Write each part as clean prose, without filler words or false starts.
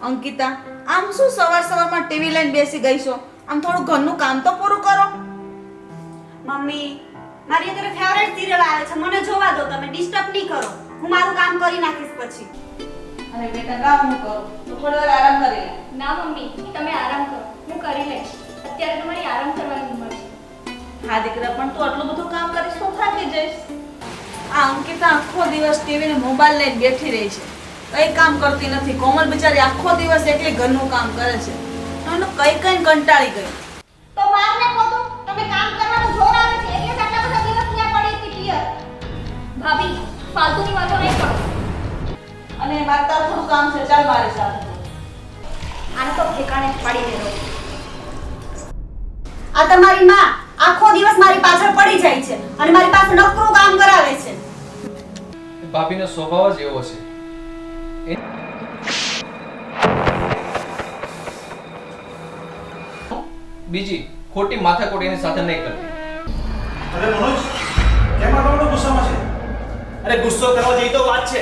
અંકિતા, આમ શું સવારમાં ટીવી લઈને બેસી ગઈ છો? આમ થોડું ઘરનું કામ તો પૂરું કરો. મમ્મી, મારી અત્યારે ફેવરેટ સિરિયલ આવે છે, મને જોવા દો, તમે ડિસ્ટર્બ નહીં કરો. હું મારું કામ કરી નાખીશ પછી. અરે બેટા, કામ હું કરું તો થોડી વાર આરામ કરી લે. ના મમ્મી, તમે આરામ કરો, હું કરી લઈશ. અત્યારે તમારી આરામ કરવાની ઉંમર છે. હા દીકરા, પણ તું આટલું બધું કામ કરીશ તો થાકી જઈશ. આ અંકિતા આખો દિવસ ટીવી ને મોબાઈલ લઈને બેઠી રહી છે, કઈ કામ કરતી નથી. કોમલ બિચારી આખો દિવસ એકલી ઘરનું કામ કરે છે, એનું કઈ કંટાળી ગઈ. તો મારને પોતું, તમે કામ કરવાનું જોર આવે છે એટલે જ આટલા બધા દિવસ ત્યાં પડી હતી ક્લિયર. ભાભી, ફાલતુની વાતો નહીં કરો. અને મારે તારું થોડું કામ છે, ચાલ મારી સાથે. આને તો ઠેકાણે જ પાડી દેલો. આ તમારી માં આખો દિવસ મારી પાછળ પડી જાય છે અને મારી પાસે નકરું કામ કરાવે છે. ભાભીનો સ્વભાવ જ એવો છે. બીજી ખોટી માથાકૂટ એની સાથે નહીં કરતી. અરે મનોજ, કેમ આટલો બધો ગુસ્સામાં છે? અરે ગુસ્સો કરવા જેવી તો વાત છે.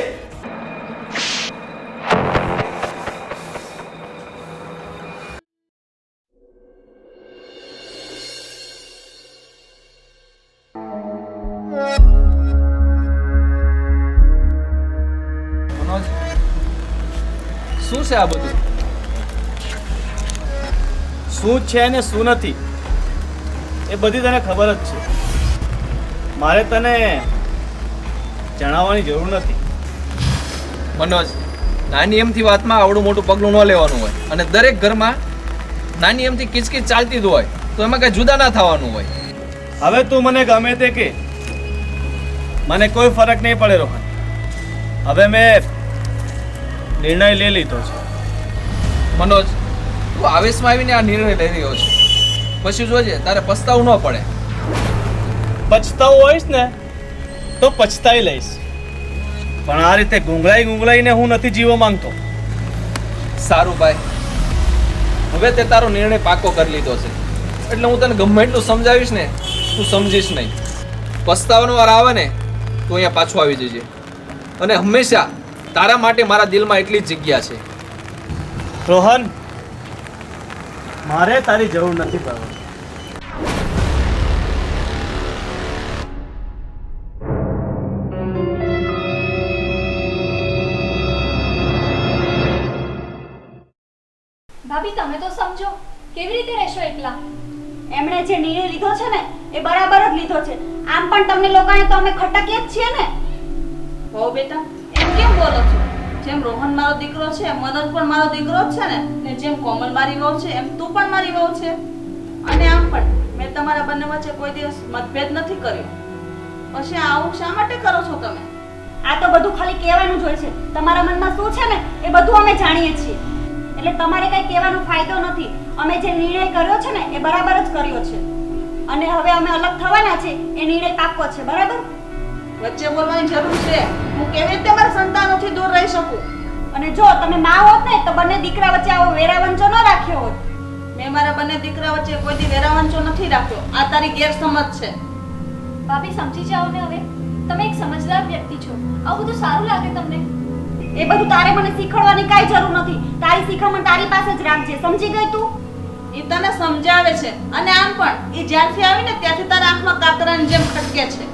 મનોજ, શું છે આ બધું? શું છે ને શું નથી એ બધી તને ખબર જ છે. મારે તને જણાવવાની જરૂર નથી. મનોજ, નાની એમથી વાતમાં આવડું મોટું પગલું ન લેવાનું હોય, અને દરેક ઘરમાં નાની એમથી કિચકિચ ચાલતી જ હોય, તો એમાં કઈ જુદા ના થવાનું હોય. હવે તું મને ગમે તે કે, મને કોઈ ફરક નહીં પડે રોહન. હવે મેં નિર્ણય લઈ લીધો છે. મનોજ, તું આવેશમાં આવીને આ નિર્ણય લઈ રહ્યો છે, પછી જોજે તારે પસ્તાવું ન પડે. પછતાવું હોઈશ ને તો પછતાઈ લઈશ, પણ આ રીતે ગુંગળાઈને હું નથી જીવવા માંગતો. સારું ભાઈ, હવે તે તારો નિર્ણય પાકો કરી લીધો છે, એટલે હું તને ગમે એટલું સમજાવીશ ને તું સમજીશ નહીં. પસ્તાવાનો વાર આવે ને તો અહીંયા પાછું આવી જજે, અને હંમેશા તારા માટે મારા દિલમાં એટલી જ જગ્યા છે. રોહન, મારે તારી જરૂર નથી પડવાની. ભાભી, તમે તો સમજો, કેવી રીતે રહેશો એકલા? એમણે જે નિર્ણય લીધો છે ને એ બરાબર જ લીધો છે. આમ પણ તમને લોકોને તો અમે ખટકીએ જ છીએ ને. હો બેટા, એમ કેમ બોલો છો? જેમ રોહન મારો દીકરો છે, મનોજ પણ મારો દીકરો જ છે ને જેમ કોમલ મારી વહુ છે, એમ તું પણ મારી વહુ છે. અને આમ પણ મેં તમારા બંને વચ્ચે કોઈ દિવસ મતભેદ નથી કર્યો, પછી આવું શા માટે કરો છો તમે? આ તો બધું ખાલી કહેવાનું જ હોય છે. તમારા મનમાં શું છે ને એ બધું અમે જાણીએ છીએ, એટલે તમારે કઈ કહેવાનો ફાયદો નથી. અમે જે નિર્ણય કર્યો છે ને એ બરાબર જ કર્યો છે, અને હવે અમે અલગ થવાના છે એ નિર્ણય પાક્કો છે. બરાબર? વચ્ચે બોલવાની જરૂર છે. હું કેવી રીતે મારા સંતાનોથી દૂર રહી શકું? અને જો તમે માં હોત ને તો બંને દીકરા વચ્ચે આવો વેરાવંચો ન રાખ્યો હોત. મેં મારા બંને દીકરા વચ્ચે કોઈ દી વેરાવંચો નથી રાખ્યો. આ તારી ગેરસમજ છે. ભાભી, સમજી જાઓ ને હવે. તમે એક સમજદાર વ્યક્તિ છો. આવું બધું સારું લાગે તમને? એ બધું તારે મને શીખવાડવાની કાંઈ જરૂર નથી. તારી શીખવણ તારી પાસે જ રાખજે. સમજી ગઈ તું? એ તને સમજાવે છે, અને આમ પણ એ જ્યારથી આવી ને ત્યાંથી તારા આંખમાં કાતરાની જેમ ખટકે છે.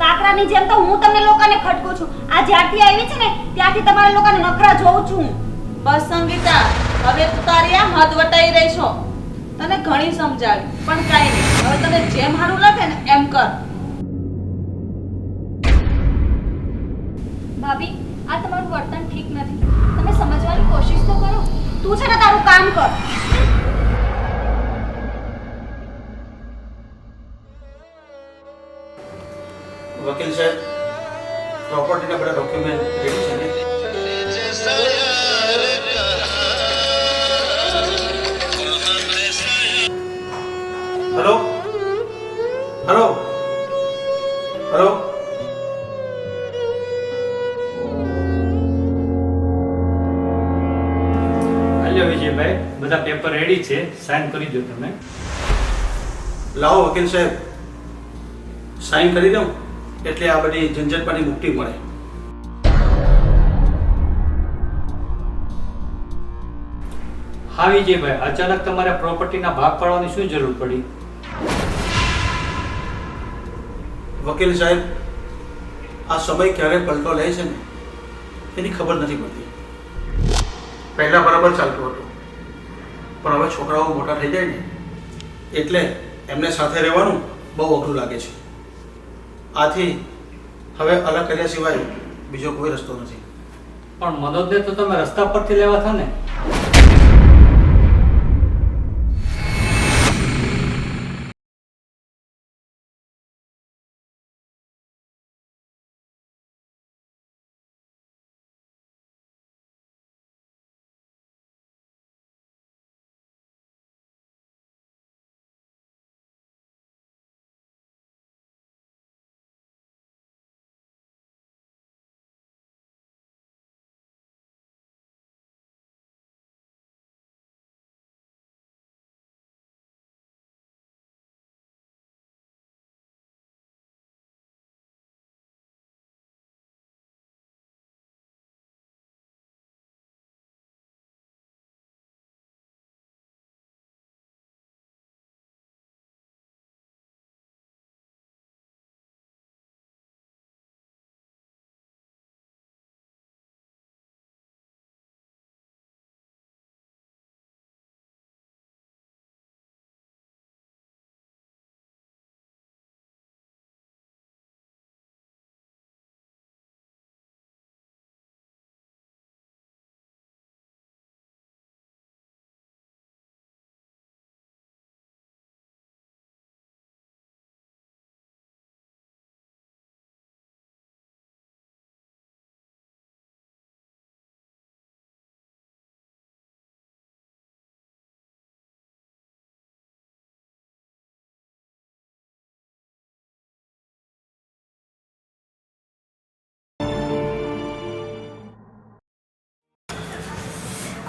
કાકરાની જેમ તો હું તમને લોકોને ખટકું છું. આ જ્યારથી આવી છે ને ત્યારથી તમારા લોકોને નખરા જોઉં છું. બસ સંગીતા, હવે તું તારી આ હદ વટાઈ રહી છો. તને ઘણી સમજાવી, પણ કાંઈ નહીં. હવે તને જેમ સારું લાગે ને એમ કર. ભાભી, આ તમારું વર્તન ઠીક નથી. તમે સમજવાની કોશિશ તો કરો. તું છે ને તારું કામ કર. વકીલ સાહેબ, પ્રોપર્ટીના બધા ડોક્યુમેન્ટ રેડી છે ને? હેલો હેલો હેલો હાલો વિજયભાઈ, બધા પેપર રેડી છે, સાઇન કરી દો તમે. લાવો વકીલ સાહેબ, સાઈન કરી દઉં એટલે આ બધી ઝંઝટમાંથી મુક્તિ મળે. હા વિજયભાઈ, અચાનક તમારે પ્રોપર્ટીના ભાગ પાડવાની શું જરૂર પડી? વકીલ સાહેબ, આ સમય ક્યારે પલટો લે છે ને એની ખબર નથી પડતી. પહેલા બરાબર ચાલતું હતું, પણ હવે છોકરાઓ મોટા થઈ જાય ને એટલે એમને સાથે રહેવાનું બહુ અઘરું લાગે છે. આથી હવે અલગ કર્યા સિવાય બીજો કોઈ રસ્તો નથી. પણ મનોજને તો તમે રસ્તા પરથી લેવા હતા ને?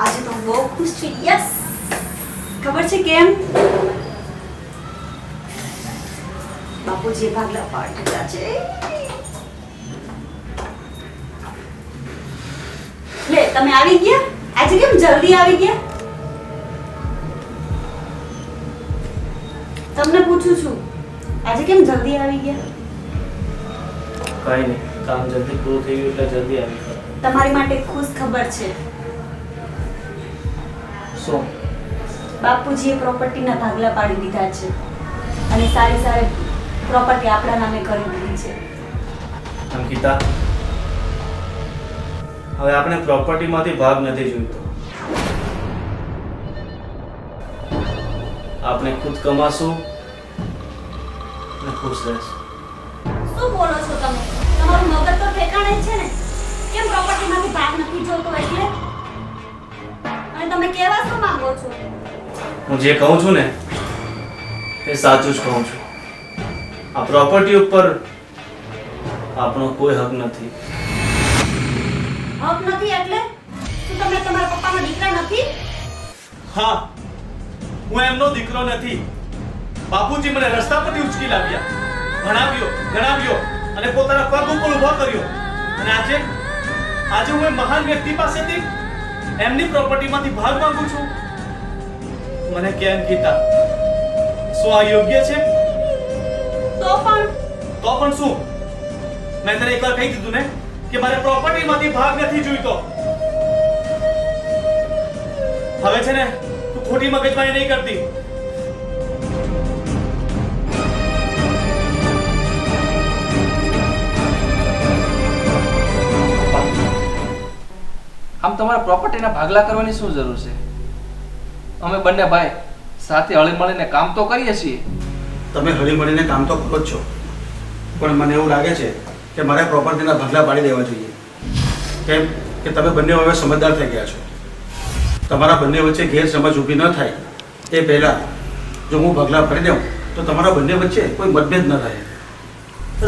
આજે તો બહુ ખુશ છું. યસ, ખબર છે કેમ? બાપુજીએ ભાગલા પાડી દીધા છે. લે, તમે આવી ગયા? આજે કેમ જલ્દી આવી ગયા? તમને પૂછું છું, આજે કેમ જલ્દી આવી ગયા? કાંઈ નહીં, કામ જલ્દી પૂરું થઈ ગયું એટલે જલ્દી આવી ગયો. તમારી માટે ખુશ ખબર છે. શું? બાપુજીએ પ્રોપર્ટીના ભાગલા પાડી દીધા છે અને સારી સારી પ્રોપર્ટી આપણા નામે કરી દીધી છે. અંકિતા, હવે આપણે પ્રોપર્ટીમાંથી ભાગ નથી જોઈતો. આપણે ખુદ કમાશું અને ખુશ રહેશું. શું બોલો છો તમે? તમારું મગજ તો ઠેકાણે જ છે ને? કેમ પ્રોપર્ટીમાંથી ભાગ નથી જોતો એટલે? અને તમે કહેવા શું માંગો છો? હું જે કહું છું ને એ સાચું જ કહું છું. આ પ્રોપર્ટી ઉપર આપણો કોઈ હક નથી. હક નથી એટલે? શું તમે તમારા પપ્પાના દીકરા નથી? હા, હું એમનો દીકરો નથી. બાપુજી મને રસ્તા પરથી ઉચકી લાવ્યા, ભણાવ્યો, ગણાવ્યો અને પોતાના પગ ઉપર ઊભો કર્યો. અને આજે હું એ મહાન વ્યક્તિ પાસેથી એમની પ્રોપર્ટીમાંથી ભાગ માંગુ છું. મને કેમ કીધા? શું આ યોગ્ય છે? તો પણ શું? મેં તને એકવાર કહી દીધું ને કે મારે પ્રોપર્ટીમાંથી ભાગ નથી જોઈતો. હવે છે ને તું ખોટી મગજમારી નહીં કરતી. આમ તમારા પ્રોપર્ટીના ભાગલા કરવાની શું જરૂર છે? અમે બંને ભાઈ સાથે હળી મળીને કામ તો કરીએ છીએ. તમે હળી મળીને કામ તો કરો જ છો, પણ મને એવું લાગે છે કે મારે પ્રોપર્ટીના ભાગલા પાડી દેવા જોઈએ. કેમ કે તમે બંને હવે સમજદાર થઈ ગયા છો. તમારા બંને વચ્ચે ગેરસમજ ઊભી ન થાય એ પહેલાં જો હું ભાગલા પાડી દઉં તો તમારા બંને વચ્ચે કોઈ મતભેદ ન રહે.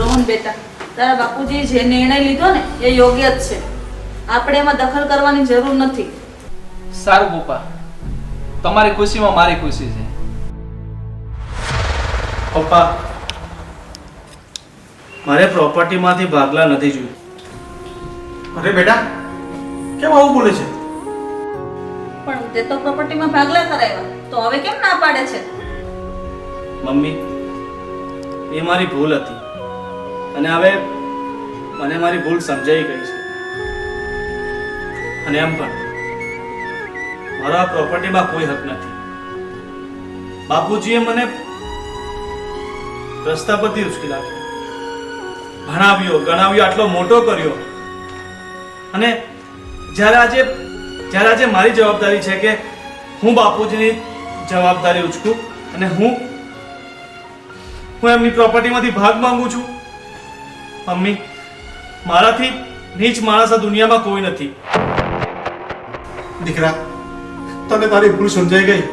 રોહન બેટા, તારા બાપુજીએ જે નિર્ણય લીધો ને એ યોગ્ય જ છે. આપણે એમાં દખલ કરવાની જરૂર નથી. સારું પપ્પા, તમારી ખુશીમાં મારી ખુશી છે. પપ્પા, મારે પ્રોપર્ટીમાંથી ભાગલા નથી જોયું. અરે બેટા, કેમ આવું બોલે છે? પણ તે તો પ્રોપર્ટીમાં ભાગલા કરાવ્યા, તો હવે કેમ ના પાડે છે? મમ્મી, એ મારી ભૂલ હતી અને હવે મને મારી ભૂલ સમજાઈ ગઈ છે. અને એમ પણ મારો આ પ્રોપર્ટીમાં કોઈ હક નથી. બાપુજીએ મને રસ્તા પરથી ઉચકી નાખ્યો, ભણાવ્યો, ગણાવ્યો, આટલો મોટો કર્યો. અને જ્યારે આજે મારી જવાબદારી છે કે હું બાપુજીની જવાબદારી ઉચકું અને હું એમની પ્રોપર્ટીમાંથી ભાગ માંગુ છું. મમ્મી, મારાથી નીચ માણસ આ દુનિયામાં કોઈ નથી. દીકરા, તને તારી ભૂલ સમજાઈ ગઈ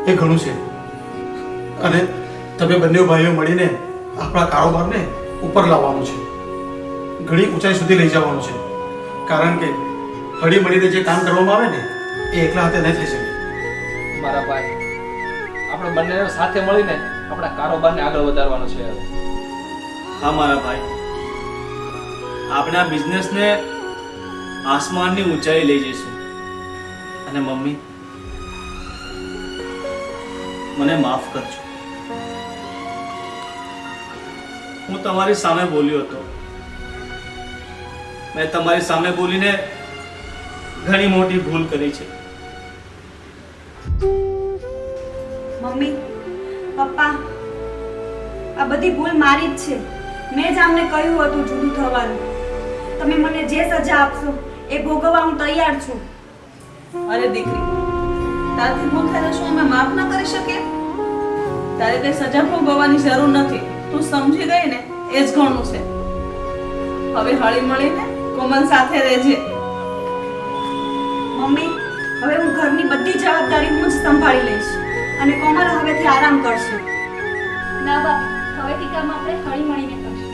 એ ઘણું છે. અને તમે બંને ભાઈઓ મળીને આપણા કારોબારને ઉપર લાવવાનું છે, ઘણી ઊંચાઈ સુધી લઈ જવાનું છે. કારણ કે હળી મળીને જે કામ કરવામાં આવે ને એ એકલા હાથે નહીં થઈ શકે. મારા ભાઈ, આપણે બંને સાથે મળીને આપણા કારોબારને આગળ વધારવાનો છે હવે. હા મારા ભાઈ, આપણે આ બિઝનેસને આસમાનની ઊંચાઈ લઈ જઈશું. અને મમ્મી, મને માફ કરજો. હું તમારી સામે બોલ્યો હતો. મેં તમારી સામે બોલીને ઘણી મોટી ભૂલ કરી છે. મમ્મી, પપ્પા, આ બધી ભૂલ મારી જ છે. મેં જ આમને કહ્યું હતું જુદું થવાનું. તમે મને જે સજા આપશો એ ભોગવવા હું તૈયાર છું. અરે દીકરી, તારથી ભૂલ થાય તો શું અમે માફ ન કરી શકીએ? તારે કઈ સજા ભોગવવાની જરૂર નથી. તું સમજી ગઈ ને એ જ ઘણું છે. હવે હળી મળીને કોમલ સાથે રહેજે. મમ્મી, હવે હું ઘરની બધી જવાબદારી હું જ સંભાળી લઈશ અને કોમલ હવેથી આરામ કરશે. ના બાપ, હવેથી કામ આપણે હળી મળીને કરશું.